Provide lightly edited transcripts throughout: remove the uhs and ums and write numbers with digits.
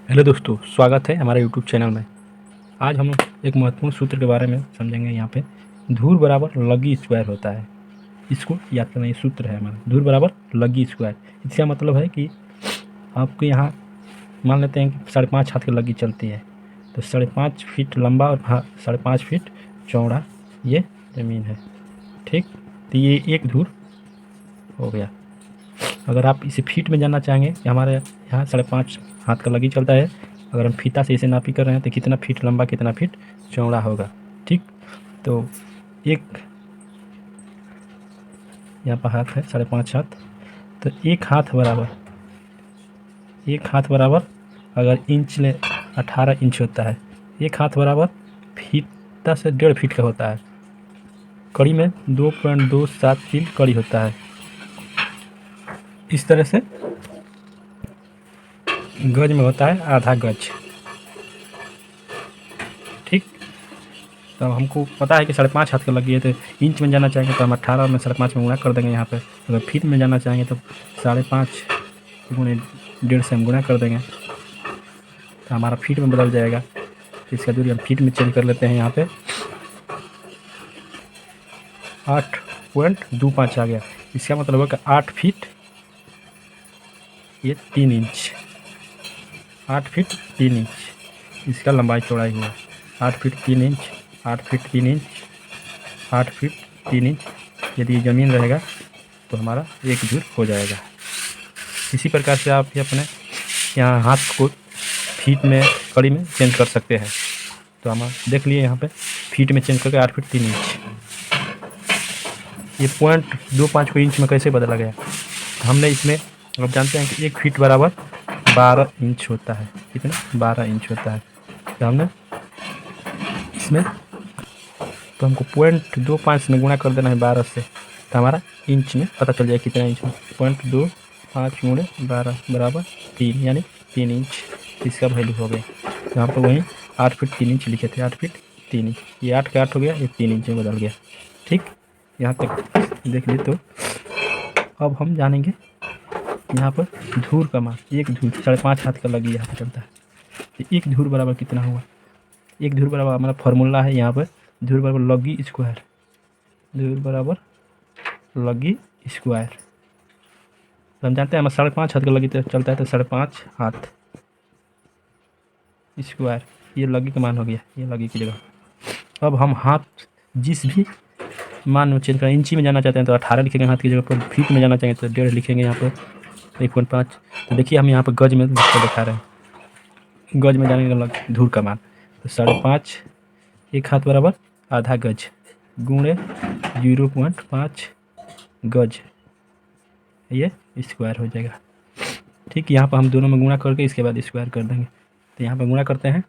Hello दोस्तों, स्वागत है हमारे यूट्यूब चैनल में। आज हम एक महत्वपूर्ण सूत्र के बारे में समझेंगे। यहाँ पे धूर बराबर लगी स्क्वायर होता है। इसको याद करना, ये सूत्र है हमारा, धूर बराबर लगी स्क्वायर। इसका मतलब है कि आपके यहाँ मान लेते हैं कि 5.5 हाथ की लगी चलती है, तो 5.5 फीट लंबा और 5.5 फीट चौड़ा ये ज़मीन है। ठीक, तो ये एक धूर हो गया। अगर आप इसे फीट में जानना चाहेंगे कि हमारे यहाँ 5.5 हाथ का लगी चलता है, अगर हम फीता से इसे नापी कर रहे हैं तो कितना फीट लंबा कितना फीट चौड़ा होगा। ठीक, तो एक यहाँ पर हाथ है 5.5 हाथ, तो एक हाथ बराबर अगर इंच ले 18 इंच होता है। एक हाथ बराबर फीता से 1.5 फीट का होता है। कड़ी में 2.273 कड़ी होता है। इस तरह से गज में होता है आधा गज। ठीक, तो हमको पता है कि 5.5 हाथ का लगी है, तो इंच में जाना चाहेंगे तो हम 18 में 5.5 में गुणा कर देंगे। यहाँ पे अगर फीट में जाना चाहेंगे तो 5.5 गुणे 1.5 से हम गुणा कर देंगे, तो हमारा फीट में बदल जाएगा। इसका दूरी हम फीट में चेंज कर लेते हैं। यहाँ पे 8.25 आ गया। इसका मतलब है कि 8 फीट ये 3 इंच, 8 फीट 3 इंच इसका लंबाई चौड़ाई हुआ। 8 feet 3 inch, 8 feet 3 inch, 8 feet 3 inch. यदि ज़मीन रहेगा तो हमारा एक धूर हो जाएगा। इसी प्रकार से आप अपने यहाँ हाथ को फीट में कड़ी में चेंज कर सकते हैं। तो हम देख लिए यहाँ पे फीट में चेंज करके 8 फीट 3 इंच। ये 0.25 को इंच में कैसे बदला गया, हमने इसमें अब जानते हैं कि 1 फीट बराबर 12 इंच होता है। कितना? 12 इंच होता है। तो हमने इसमें तो हमको 0.25 में गुणा कर देना है 12 से, तो हमारा इंच में पता चल जाएगा कितना इंच में। 0.25 गुणे 12 बराबर 3, यानी 3 इंच इसका वैल्यू हो गया। तो यहाँ पर वहीं 8 फीट 3 इंच लिखे थे, 8 फीट 3 इंच। ये 8 का 8 हो गया, ये 3 इंच में बदल गया। ठीक, यहाँ तक देख लिए। तो अब हम जानेंगे यहाँ पर धूर का मान। एक धूर 5.5 हाथ का लगी यहाँ पर चलता है, तो एक धूर बराबर कितना हुआ। एक धूर बराबर हमारा फॉर्मूला है यहाँ पर, धूर बराबर लगी स्क्वायर। धूर बराबर लगी स्क्वायर। तो हम जानते हैं हमारा 5.5 हाथ का लगी चलता है, तो 5.5 हाथ स्क्वायर ये लगी का मान हो गया, ये लगी की जगह। अब हम हाथ जिस भी मान में चेंज करें, इंची में जाना चाहते हैं तो 18 लिखेंगे हाथ की जगह पर, फीट में जाना चाहेंगे तो 1.5 लिखेंगे यहाँ पर, 1.5। तो देखिए हम यहाँ पर गज में दिखा रहे हैं, गज में जाने का धूर का मान। तो 5.5 एक हाथ बराबर आधा गज गुणे 0.5 गज, ये स्क्वायर हो जाएगा। ठीक, यहाँ पर हम दोनों में गुणा करके इसके बाद स्क्वायर कर देंगे। तो यहाँ पर गुणा करते हैं,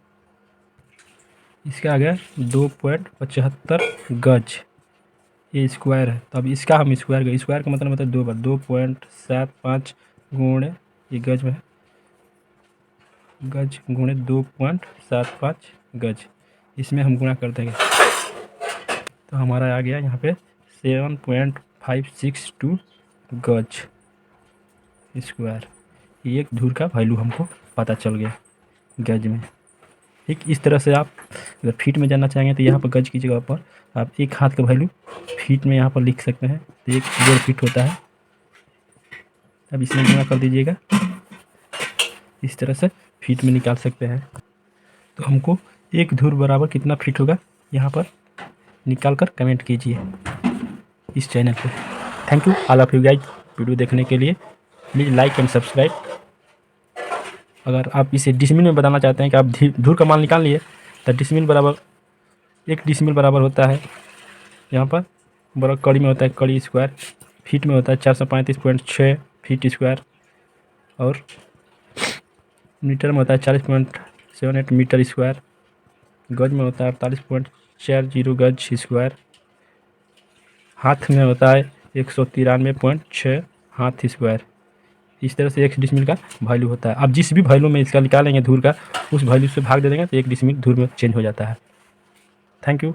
इसका आ गया 2.75 गज, ये स्क्वायर है। तो अब इसका हम स्क्वायर का मतलब होता है 2 बार, 2.75 गुणे ये गज में है, गज गुणे 2.75 गज, इसमें हम गुणा कर देंगे। तो हमारा आ गया यहाँ पे 7.562 गज स्क्वायर। एक धूर का वैल्यू हमको पता चल गया गज में। ठीक, इस तरह से आप अगर फीट में जानना चाहेंगे तो यहाँ पर गज की जगह पर आप एक हाथ का वैल्यू फीट में यहाँ पर लिख सकते हैं, तो 1.5 फीट होता है। अब इसमें गुणा कर दीजिएगा, इस तरह से फीट में निकाल सकते हैं। तो हमको एक धूर बराबर कितना फीट होगा यहाँ पर निकाल कर कमेंट कीजिए इस चैनल पे। Thank you all of you guys video देखने के लिए। Please like and subscribe. अगर आप इसे डिसमिल में बताना चाहते हैं कि आप धूर का मान निकाल लिए, तो डिसमिल बराबर 1 डिसमिल बराबर होता है यहाँ पर बराबर कड़ी में होता है कड़ी स्क्वायर, फीट में होता है 435.6 फीट स्क्वायर, और मीटर में होता है 40.78 मीटर स्क्वायर, गज में होता है 48.40 गज स्क्वायर, हाथ में होता है 193.6 हाथ स्क्वायर। इस तरह से 1 डिसमिल का वैल्यू होता है। आप जिस भी वैल्यू में इसका निकालेंगे धूर का, उस वैल्यू से भाग दे देंगे तो 1 डिसमिल धूर में चेंज हो जाता है। Thank you.